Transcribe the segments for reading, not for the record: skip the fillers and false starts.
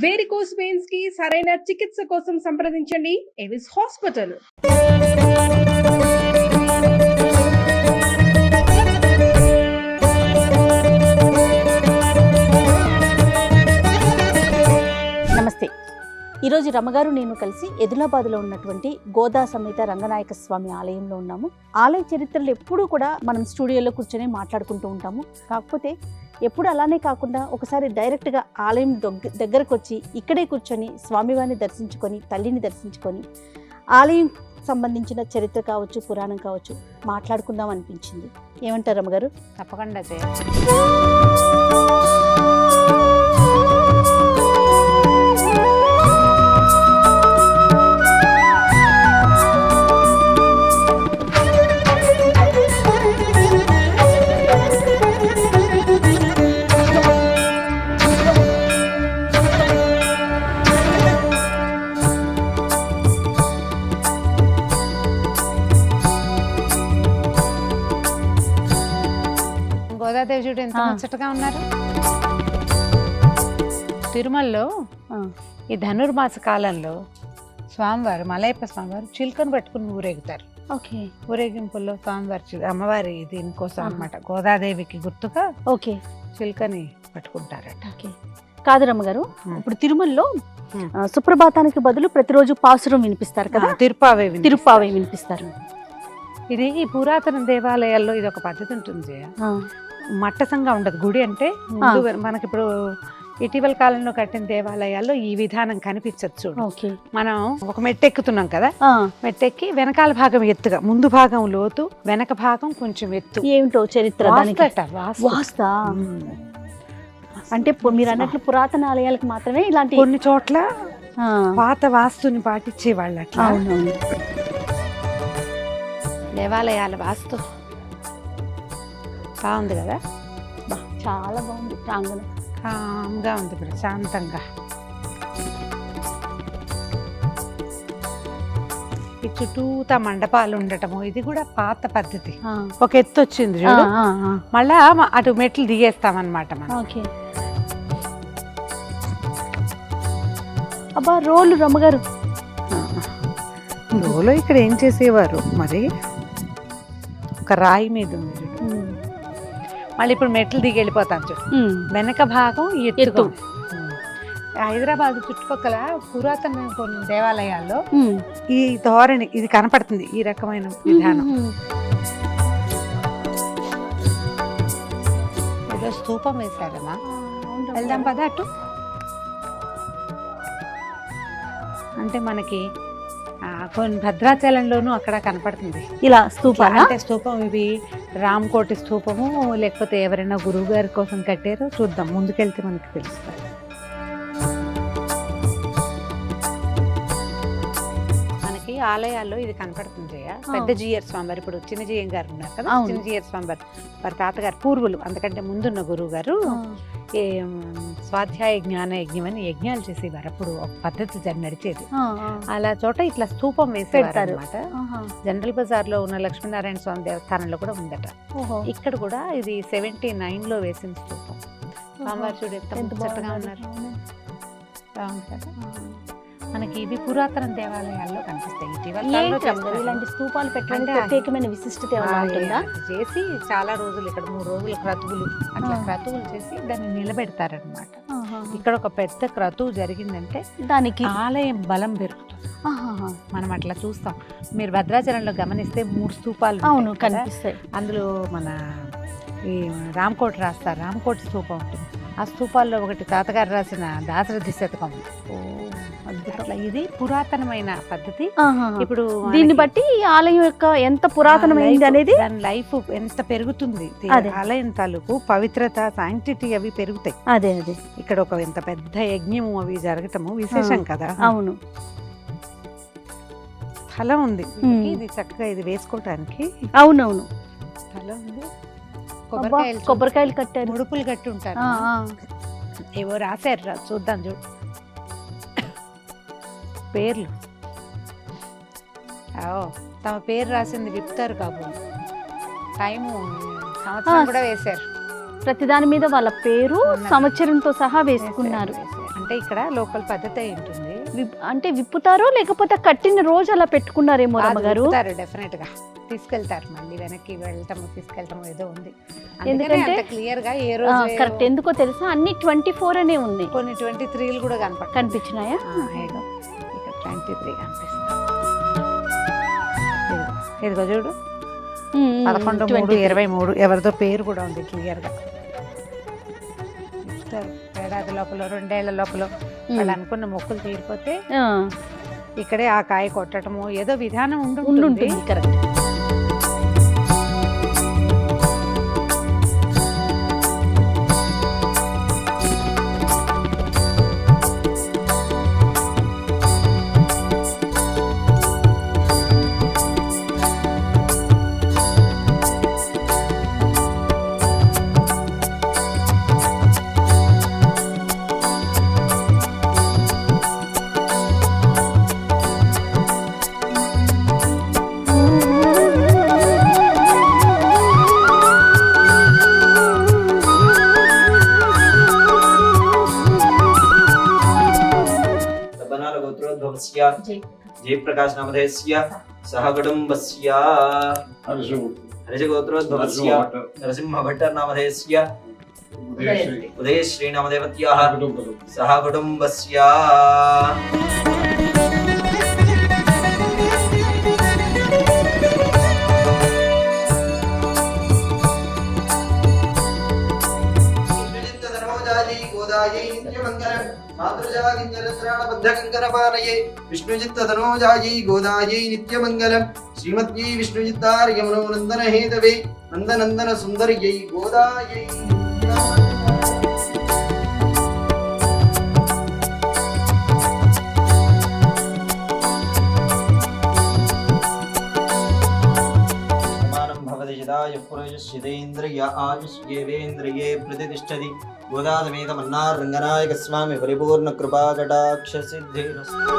Varicose veins కి సరైన చికిత్స కోసం సంప్రదించండి ఎవిస్ హాస్పిటల్. నమస్తే. ఈరోజు రమ్మగారు నేను కలిసి ఎదిలాబాద్లో ఉన్నటువంటి గోదా సమేత రంగనాయక స్వామి ఆలయంలో ఉన్నాము. ఆలయ చరిత్రలు ఎప్పుడూ కూడా మనం స్టూడియోలో కూర్చొని మాట్లాడుకుంటూ ఉంటాము. కాకపోతే ఎప్పుడు అలానే కాకుండా ఒకసారి డైరెక్ట్గా ఆలయం దగ్గరకు వచ్చి ఇక్కడే కూర్చొని స్వామివారిని దర్శించుకొని తల్లిని దర్శించుకొని ఆలయం సంబంధించిన చరిత్ర కావచ్చు, పురాణం కావచ్చు మాట్లాడుకుందాం అనిపించింది. ఏమంటారు రమ్మగారు? తప్పకుండా గోదాదేవి చూడు ఎంత ముచ్చటగా ఉన్నారు. తిరుమలలో ఈ ధనుర్మాస కాలంలో స్వామివారు మలయప్ప స్వామివారు చిలుకను పట్టుకుని ఊరేగుతారు. ఓకే. ఊరేగింపుల్లో స్వామివారి అమ్మవారి దీనికోసం అన్నమాట, గోదాదేవికి గుర్తుగా ఓకే చిలుకని పట్టుకుంటారట. ఓకే. కాదు రమ్మగారు, ఇప్పుడు తిరుమలలో సుప్రభాతానికి బదులు ప్రతిరోజు పాసురం వినిపిస్తారు కదా, తిరుప్పావే వినిపిస్తారు. ఇది ఈ పురాతన దేవాలయాల్లో ఇది ఒక పద్ధతి ఉంటుంది. మట్టసంగా ఉండదు గుడి అంటే. మనకి ఇప్పుడు ఇటీవల కాలంలో కట్టిన దేవాలయాల్లో ఈ విధానం కనిపించచ్చు. మనం ఒక మెట్టు ఎక్కుతున్నాం కదా, మెట్టెక్కి వెనకాల భాగం ఎత్తుగా, ముందు భాగం లోతు, వెనక భాగం కొంచెం ఎత్తు. ఏమిటో చరిత్ర వాస్తా అంటే మీరు అన్నట్లు పురాతన ఆలయాలకు మాత్రమే ఇలాంటి, కొన్ని చోట్ల పాత వాస్తుని పాటించే వాళ్ళు అట్లా. దేవాలయాల వాస్తు బాగుంది కదా, చాలా బాగుంది. ప్రాంగణం కామ్గా ఉంది, ప్రశాంతంగా. ఈ చుట్టూతా మండపాలు ఉండటము ఇది కూడా పాత పద్ధతి. ఒక ఎత్తు వచ్చింది చూడు, మళ్ళా అటు మెట్లు దిగేస్తామన్నమాట మనం. ఓకే. అబ్బా రోలు రమ్మగారు, రోలో ఇక్కడ ఏం చేసేవారు మరి, ఒక రాయి మీద ఉంది. మళ్ళీ ఇప్పుడు మెట్లు దిగి వెళ్ళిపోతాం చూడు, వెనక భాగం ఎత్తు. హైదరాబాద్ చుట్టుపక్కల పురాతన కొన్ని దేవాలయాల్లో ఈ ధోరణి ఇది కనపడుతుంది, ఈ రకమైన విధానం. ఏదో స్తూపం వేశారమ్మా, వెళ్దాం పద అటు. అంటే మనకి కొన్ని భద్రాచలంలోనూ అక్కడ కనపడుతుంది ఇలా స్తూపం. అంటే స్తూపం ఇవి రామకోటి స్తూపము, లేకపోతే ఎవరైనా గురువు గారి కోసం కట్టారో చూద్దాం, ముందుకెళ్తే మనకి తెలుస్తుంది. మనకి ఆలయాల్లో ఇది కనపడుతుంది. పెద్ద జీయర్ స్వామివారు, ఇప్పుడు చిన్న జీయం గారు ఉన్నారు కదా, చిన్న జీయర్ స్వామివారు వారి తాతగారు పూర్వులు, అంతకంటే ముందున్న గురువు గారు స్వాధ్యాయ జ్ఞాన యజ్ఞం అని యజ్ఞాలు చేసేవారు. అప్పుడు ఒక పద్ధతి నడిచేది. అలా చోట ఇట్లా స్తూపం వేసేవారు అనమాట. జనరల్ బజార్ లో ఉన్న లక్ష్మీనారాయణ స్వామి దేవస్థానంలో కూడా ఉందట. ఇక్కడ కూడా ఇది 79లో వేసిన స్తూపం. స్వామివారు చూడు ఎంత చక్కగా ఉన్నారు. బాగుంది కదా. మనకి ఇవి పురాతన దేవాలయాల్లో కనిపిస్తాయి. ఇలాంటి స్తూపాలు పెట్టడానికి ప్రత్యేకమైన విశిష్టత చేసి చాలా రోజులు, ఇక్కడ 3 రోజుల క్రతువులు, అట్లా క్రతువులు చేసి దాన్ని నిలబెడతారనమాట. ఇక్కడ ఒక పెద్ద క్రతువు జరిగిందంటే దానికి ఆలయం బలం పెరుగుతుంది. మనం అట్లా చూస్తాం. మీరు భద్రాచలంలో గమనిస్తే 3 స్తూపాలు కనిపిస్తాయి. అందులో మన ఈ రామకోటి రాస్తారు, రామకోటి స్తూపం ఉంటుంది. ఆ స్తూపాల్లో ఒకటి తాతగారు రాసిన దాశరథి శతకం. అట్లా ఇది పురాతనమైన పద్ధతి. ఇప్పుడు దీన్ని బట్టి ఆలయం యొక్క ఎంత పురాతనమైంది అనేది, దాని లైఫ్ ఎంత పెరుగుతుంది, ఆలయం తాలూకు పవిత్రత, శాంక్టిటీ అవి పెరుగుతాయి. అదే అదే ఇక్కడ ఒక ఎంత పెద్ద యజ్ఞము అవి జరగటము విశేషం కదా. అవును. స్థలం ఉంది ఇది చక్కగా ఇది వేసుకోవటానికి. అవునవును, స్థలం ఉంది. కొబ్బరికాయలు కట్టారు, ముడుపులు కట్టి ఉంటారు. ఏవో రాశారు, చూద్దాం చూడు పేర్లు. తమ పేరు రాసింది విప్తారు కాబోలు. టైము సంవత్సరం కూడా వేశారు. ప్రతి దాని మీద వాళ్ళ పేరు సంవత్సరంతో సహా వేసుకున్నారు. అంటే ఇక్కడ లోకల్ పద్ధతి అయి ఉంటుంది. అంటే విప్పుతారో లేకపోతే కట్టిన రోజు అలా పెట్టుకున్నారేమో రమ్మగారు. డెఫినెట్ గా తీసుకెళ్తారు, మళ్ళీ వెనక్కి తీసుకెళ్తాము ఏదో ఉంది. ఎందుకంటే క్లియర్ గా ఏ రోజు కరెక్ట్ ఎందుకో తెలుసా, అన్ని 24 అనే ఉన్నాయి. కొన్ని 23 కూడా కనిపించినాయా? ఇక్కడ 23 కనిపిస్తుంది. ఇదిగో చూడు 11/3/23 ఎవరిదో పేరు కూడా ఉంది క్లియర్ గా. ఏడాది లోపల 2 ఏళ్ల లోపల వాళ్ళు అనుకున్న మొక్కులు తీరిపోతే ఇక్కడే ఆ కాయ కొట్టడము ఏదో విధానం ఉంటుంది. కరెక్ట్. जयप्रकाश नामधेयस्य सह कुटुम्बस्य हरिजगोत्रोद्भवस्य नरसिंह भट्ट नामधेयस्य उदयश्री नामदेवत्याः सह कुटुम्बस्य विष्णुचित्तनोजायै गोदायै नित्यमंगलम् श्रीमद्यै विष्णुचित्तार्यमनो नंदन हेतवे नंदनंदन सुंदर्यै गोदायै पुरुषेन्द्रिय आयुष्येवेन्द्रिये प्रतिष्ठति गोदादमेतमन्नार रंगनायक स्वामी परिपूर्ण कृपा कटाक्ष सिद्धिरस्तु।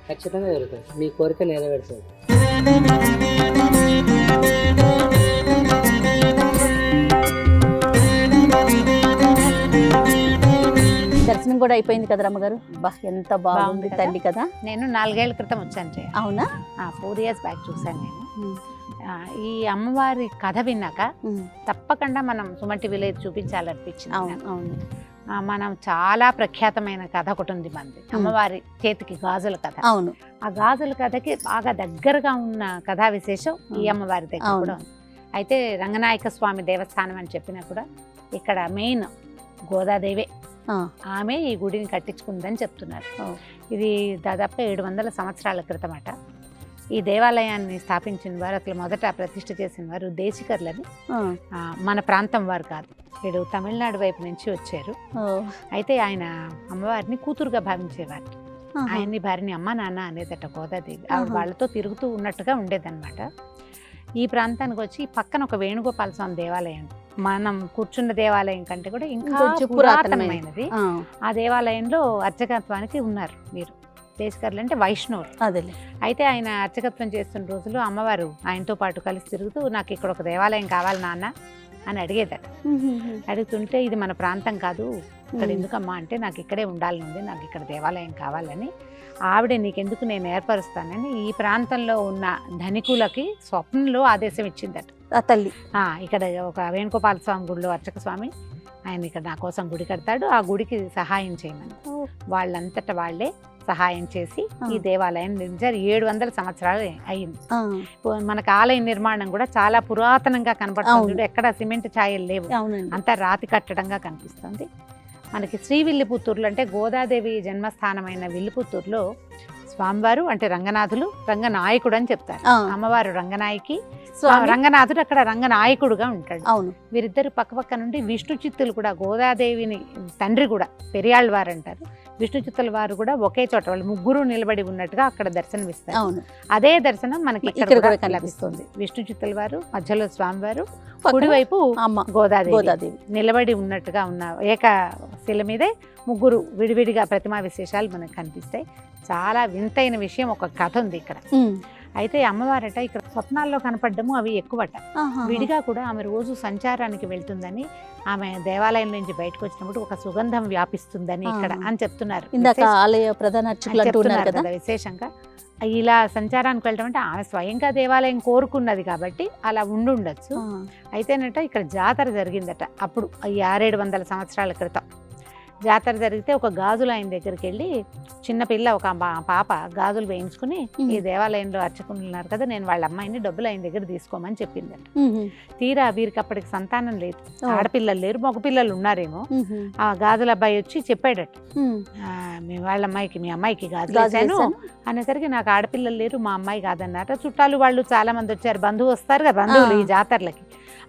ఖచ్చితంగా జరుగుతుంది, మీ కోరిక నెరవేరుతుంది. దర్శనం కూడా అయిపోయింది కదా రమ్మగారు. బా ఎంత బాగుంది తల్లి కదా. నేను 4 ఏళ్ల క్రితం వచ్చాను. అవునా? 4 years బ్యాక్ చూసాను నేను. ఈ అమ్మవారి కథ విన్నాక తప్పకుండా మనం సుమన్ టీవీలో చూపించాలనిపించింది. అవును. మనం చాలా ప్రఖ్యాతమైన కథ ఒకటి ఉంది మనది, అమ్మవారి చేతికి గాజుల కథ. అవును. ఆ గాజుల కథకి బాగా దగ్గరగా ఉన్న కథా విశేషం ఈ అమ్మవారి దగ్గర కూడా ఉంది. అయితే రంగనాయక స్వామి దేవస్థానం అని చెప్పినా కూడా ఇక్కడ మెయిన్ గోదాదేవే, ఆమె ఈ గుడిని కట్టించుకుందని చెప్తున్నారు. ఇది దాదాపు 700 సంవత్సరాల క్రితమట. ఈ దేవాలయాన్ని స్థాపించిన వారు, అసలు మొదట ప్రతిష్ఠ చేసిన వారు దేశికర్లని, మన ప్రాంతం వారు కాదు, వీడు తమిళనాడు వైపు నుంచి వచ్చారు. అయితే ఆయన అమ్మవారిని కూతురుగా భావించేవారు. ఆయన్ని భార్యని అమ్మ నాన్న అనేదట గోదాదేవి. ఆవిడ వాళ్ళతో తిరుగుతూ ఉన్నట్టుగా ఉండేదన్నమాట. ఈ ప్రాంతానికి వచ్చి పక్కన ఒక వేణుగోపాల స్వామి దేవాలయం, మనం కూర్చున్న దేవాలయం కంటే కూడా ఇంకా పురాతనమైనది. ఆ దేవాలయంలో అర్చకత్వానికి ఉన్నారు వీరు. దేశకర్లు అంటే వైష్ణవులు. అదే. అయితే ఆయన అర్చకత్వం చేస్తున్న రోజులు అమ్మవారు ఆయనతో పాటు కలిసి తిరుగుతూ, నాకు ఇక్కడ ఒక దేవాలయం కావాలి నాన్న అని అడిగేదట. అడుగుతుంటే ఇది మన ప్రాంతం కాదు, ఇక్కడ ఎందుకమ్మా అంటే నాకు ఇక్కడే ఉండాలనుంది, నాకు ఇక్కడ దేవాలయం కావాలని. ఆవిడే నీకెందుకు నేను ఏర్పరుస్తానని ఈ ప్రాంతంలో ఉన్న ధనికులకి స్వప్నంలో ఆదేశం ఇచ్చిందట. ఆ తల్లి ఇక్కడ ఒక వేణుగోపాల స్వామి గుడిలో అర్చక స్వామి ఆయన ఇక్కడ నా కోసం గుడి కడతాడు, ఆ గుడికి సహాయం చేయమని వాళ్ళంతట వాళ్ళే సహాయం చేసి ఈ దేవాలయం నిర్మించారు. 700 సంవత్సరాలు అయింది. మనకు ఆలయ నిర్మాణం కూడా చాలా పురాతనంగా కనపడుతుంది, ఎక్కడ సిమెంట్ ఛాయలు లేవు, అంతా రాతి కట్టడంగా కనిపిస్తుంది. మనకి శ్రీ విల్లిపుత్తూరులో అంటే గోదాదేవి జన్మస్థానమైన విల్లిపుత్తూరులో స్వామివారు అంటే రంగనాథులు రంగనాయకుడు అని చెప్తారు. అమ్మవారు రంగనాయకి, రంగనాథుడు అక్కడ రంగనాయకుడుగా ఉంటాడు. అవును, వీరిద్దరు పక్క నుండి విష్ణు చిత్తులు కూడా, గోదాదేవిని తండ్రి కూడా పెరియాళ్ళ వారు అంటారు, విష్ణు చిత్తుల వారు కూడా ఒకే చోట వాళ్ళు ముగ్గురు నిలబడి ఉన్నట్టుగా అక్కడ దర్శనమిస్తారు. అవును, అదే దర్శనం మనకి ఇక్కడ కూడా లభిస్తుంది. విష్ణు చిత్తుల వారు మధ్యలో స్వామివారు, కుడివైపు గోదాదేవి నిలబడి ఉన్నట్టుగా ఉన్న ఏకశిల మీదే ముగ్గురు విడివిడిగా ప్రతిమా విశేషాలు మనకు కనిపిస్తాయి. చాలా వింతైన విషయం, ఒక కథ ఉంది ఇక్కడ. అయితే అమ్మవారట ఇక్కడ స్వప్నాల్లో కనపడ్డము అవి ఎక్కువట. విడిగా కూడా ఆమె రోజు సంచారానికి వెళ్తుందని, ఆమె దేవాలయం నుంచి బయటకు వచ్చినప్పుడు ఒక సుగంధం వ్యాపిస్తుందని ఇక్కడ అని చెప్తున్నారు. ఆలయ ప్రధాన అర్చకులు విశేషంగా ఇలా సంచారానికి వెళ్ళడం అంటే ఆమె స్వయంగా దేవాలయం కోరుకున్నది కాబట్టి అలా ఉండుండొచ్చు. అయితేనట ఇక్కడ జాతర జరిగిందట అప్పుడు 600-700 సంవత్సరాల క్రితం. జాతర జరిగితే ఒక గాజులు ఆయన దగ్గరికి వెళ్ళి, చిన్నపిల్ల ఒక పాప గాజులు వేయించుకుని, ఈ దేవాలయంలో అర్చకులు ఉన్నారు కదా, నేను వాళ్ళ అమ్మాయిని డబ్బులు ఆయన దగ్గర తీసుకోమని చెప్పిందట. తీరా వీరికి అప్పటికి సంతానం లేదు, ఆడపిల్లలు లేరు, మగపిల్లలు ఉన్నారేమో. ఆ గాజుల అబ్బాయి వచ్చి చెప్పాడట, వాళ్ళ అమ్మాయికి మీ అమ్మాయికి గాజులు వేసాను అనేసరికి నాకు ఆడపిల్లలు లేరు, మా అమ్మాయి కాదన్నట. చుట్టాలు వాళ్ళు చాలా మంది వచ్చారు, బంధువు వస్తారు కదా బంధువులు ఈ జాతరలకి,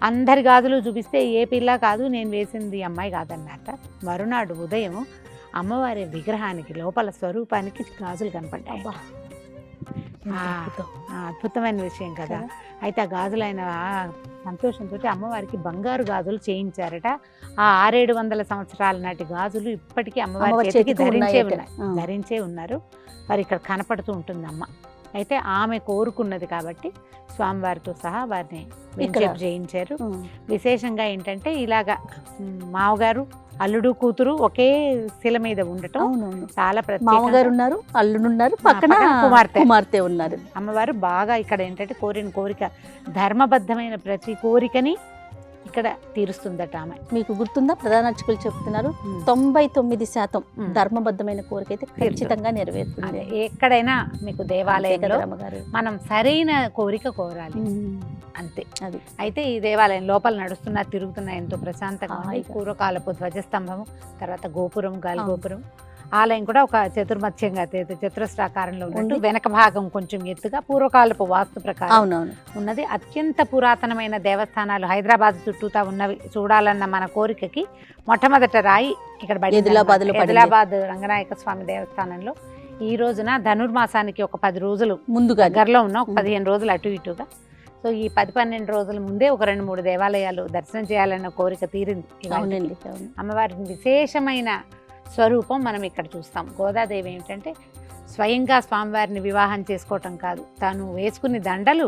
అందరి గాజులు చూపిస్తే ఏ పిల్ల కాదు, నేను వేసింది అమ్మాయి కాదన్నట. మరునాడు ఉదయం అమ్మవారి విగ్రహానికి లోపల స్వరూపానికి గాజులు కనపడ్డాయి. అద్భుతమైన విషయం కదా. అయితే ఆ గాజులు ఆయన సంతోషంతో అమ్మవారికి బంగారు గాజులు చేయించారట. ఆ 600-700 సంవత్సరాల నాటి గాజులు ఇప్పటికీ అమ్మవారి చేతికి ధరించే ఉన్నారు. మరి ఇక్కడ కనపడుతూ ఉంటుంది అమ్మ. అయితే ఆమె కోరుకున్నది కాబట్టి స్వామివారితో సహా వారిని చేయించారు. విశేషంగా ఏంటంటే ఇలాగా మామగారు అల్లుడు కూతురు ఒకే శిల మీద ఉండటం చాలా ప్రత్యేకం. మామగారు ఉన్నారు, అల్లుడు ఉన్నారు, పక్కన కుమార్తె ఉన్నారు. అమ్మవారు బాగా ఇక్కడ ఏంటంటే కోరిన కోరిక, ధర్మబద్ధమైన ప్రతి కోరికని ఇక్కడ తీరుస్తుందట ఆమె. మీకు గుర్తుందా, ప్రధాన అర్చకులు చెప్తున్నారు 99% ధర్మబద్ధమైన కోరిక అయితే ఖచ్చితంగా నెరవేరుతుంది. ఎక్కడైనా మీకు దేవాలయంలో మనం సరైన కోరిక కోరాలి అంతే. అది అయితే ఈ దేవాలయం లోపల నడుస్తున్నా తిరుగుతున్నా ఎంతో ప్రశాంతంగా, పూర్వకాలపు ధ్వజస్తంభము, తర్వాత గోపురం, గాలి గోపురం. ఆలయం కూడా ఒక చతుర్మధ్యంగా చతురస్రాకారంలో ఉన్నట్టు, వెనక భాగం కొంచెం ఎత్తుగా పూర్వకాలపు వాస్తు ప్రకారం ఉన్నది. అత్యంత పురాతనమైన దేవస్థానాలు హైదరాబాద్ చుట్టూతా ఉన్నవి చూడాలన్న మన కోరికకి మొట్టమొదట రాయి ఇక్కడ ఆదిలాబాద్ రంగనాయక స్వామి దేవస్థానంలో ఈ రోజున ధనుర్మాసానికి ఒక 10 రోజులు ముందుగా దగ్గరలో ఉన్న ఒక 15 రోజులు అటు ఇటుగా. సో ఈ 10-12 రోజుల ముందే ఒక 2-3 దేవాలయాలు దర్శనం చేయాలన్న కోరిక తీరింది. అమ్మవారికి విశేషమైన స్వరూపం మనం ఇక్కడ చూస్తాం. గోదాదేవి ఏమిటంటే స్వయంగా స్వామివారిని వివాహం చేసుకోవటం కాదు, తను వేసుకుని దండలు,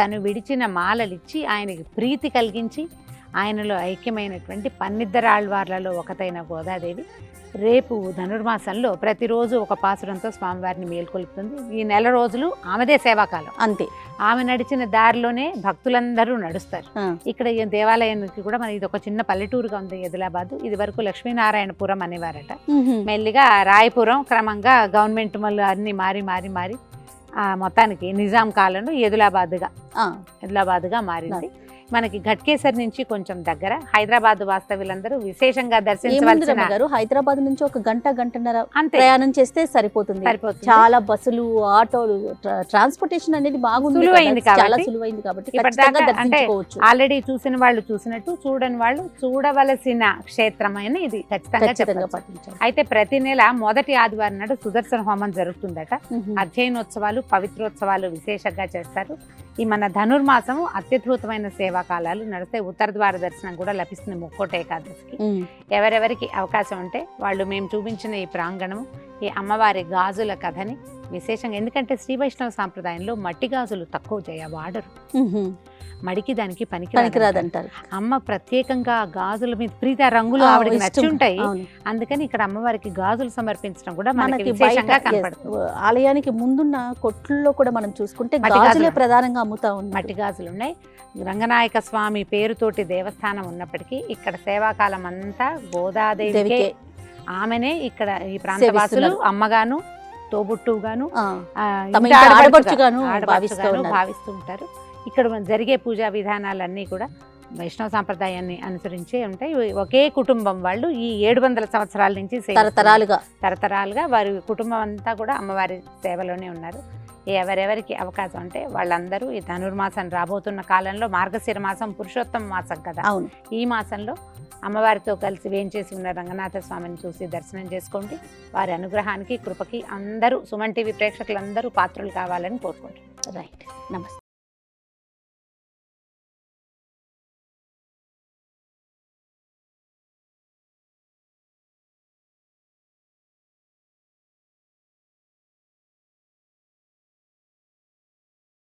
తను విడిచిన మాలలిచ్చి ఆయనకి ప్రీతి కలిగించి ఆయనలో ఐక్యమైనటువంటి 12 ఆళ్వార్లలో ఒకటైన గోదాదేవి రేపు ధనుర్మాసంలో ప్రతిరోజు ఒక పాసురంతో స్వామివారిని మేల్కొల్పుతుంది. ఈ నెల రోజులు ఆమెదే సేవాకాలం అంతే. ఆమె నడిచిన దారిలోనే భక్తులందరూ నడుస్తారు. ఇక్కడ ఈ దేవాలయానికి కూడా మన ఇది ఒక చిన్న పల్లెటూరుగా ఉంది ఆదిలాబాద్. ఇది వరకు లక్ష్మీనారాయణపురం అనేవారట. మెల్లిగా రాయపురం, క్రమంగా గవర్నమెంట్ మళ్ళీ అన్ని మారి మారి మారి మొత్తానికి నిజాం కాలంలో ఆదిలాబాద్గా మారింది. మనకి ఘట్కేసర్ నుంచి కొంచెం దగ్గర. హైదరాబాద్ వాస్తవ్యులందరూ విశేషంగా దర్శించవలసిన, హైదరాబాద్ నుంచి ఒక గంటన్నర ప్రయాణం చేస్తే సరిపోతుంది. చాలా బస్సులు, ఆటోలు, ట్రాన్స్పోర్టేషన్ అనేది బాగుంది, సులువైంది కాబట్టి అంటే ఆల్రెడీ చూసిన వాళ్ళు చూసినట్టు, చూడని వాళ్ళు చూడవలసిన క్షేత్రమైన ఇది ఖచ్చితంగా పాటించాలి. అయితే ప్రతి నెల మొదటి ఆదివారం నాడు సుదర్శన హోమం జరుగుతుందట. అధ్యయనోత్సవాలు, పవిత్రోత్సవాలు విశేషంగా చేస్తారు. ఈ మన ధనుర్మాసము అత్యద్భుతమైన సేవా కాలాలు నడిస్తే ఉత్తర ద్వార దర్శనం కూడా లభిస్తుంది ముక్కోట ఏకాదశికి. ఎవరెవరికి అవకాశం ఉంటే వాళ్ళు మేము చూపించిన ఈ ప్రాంగణము, ఈ అమ్మవారి గాజుల కథని విశేషంగా, ఎందుకంటే శ్రీ వైష్ణవ సాంప్రదాయంలో మట్టి గాజులు తక్కువ వాడరు, మడికి దానికి పనికిరాదంటారు. అమ్మ ప్రత్యేకంగా గాజుల మీద ప్రీతి, రంగులు ఆవిడకి నచ్చి ఉంటాయి, అందుకని ఇక్కడ అమ్మవారికి గాజులు సమర్పించడం కూడా మనకి విశేషంగా కనపడుతుంది. ఆలయానికి ముందున్న కొట్లలో కూడా మనం చూసుకుంటే గాజులే ప్రధానంగా అమ్ముతా ఉంది. మట్టి గాజులు ఉన్నాయి. రంగనాయక స్వామి పేరుతోటి దేవస్థానం ఉన్నప్పటికీ ఇక్కడ సేవాకాలం అంతా గోదాదేవికే, ఆమెనే ఇక్కడ ఈ ప్రాంతవాసులు అమ్మగాను తోబుట్టుగాను ఆడపడుచుగాను భావిస్తూ ఉంటారు. ఇక్కడ జరిగే పూజా విధానాలన్నీ కూడా వైష్ణవ సాంప్రదాయాన్ని అనుసరించే ఉంటాయి. ఒకే కుటుంబం వాళ్ళు ఈ 700 సంవత్సరాల నుంచి తరతరాలుగా వారి కుటుంబం అంతా కూడా అమ్మవారి సేవలోనే ఉన్నారు. ఎవరెవరికి అవకాశం అంటే వాళ్ళందరూ ఈ ధనుర్మాసం రాబోతున్న కాలంలో మార్గశిర మాసం పురుషోత్తమ మాసం కదా, ఈ మాసంలో అమ్మవారితో కలిసి వేంచేసి ఉన్న రంగనాథ స్వామిని చూసి దర్శనం చేసుకోండి. వారి అనుగ్రహానికి కృపకి అందరూ సుమన్ టీవీ ప్రేక్షకులందరూ పాత్రలు కావాలని కోరుకుంటున్నాను. రైట్, నమస్తే.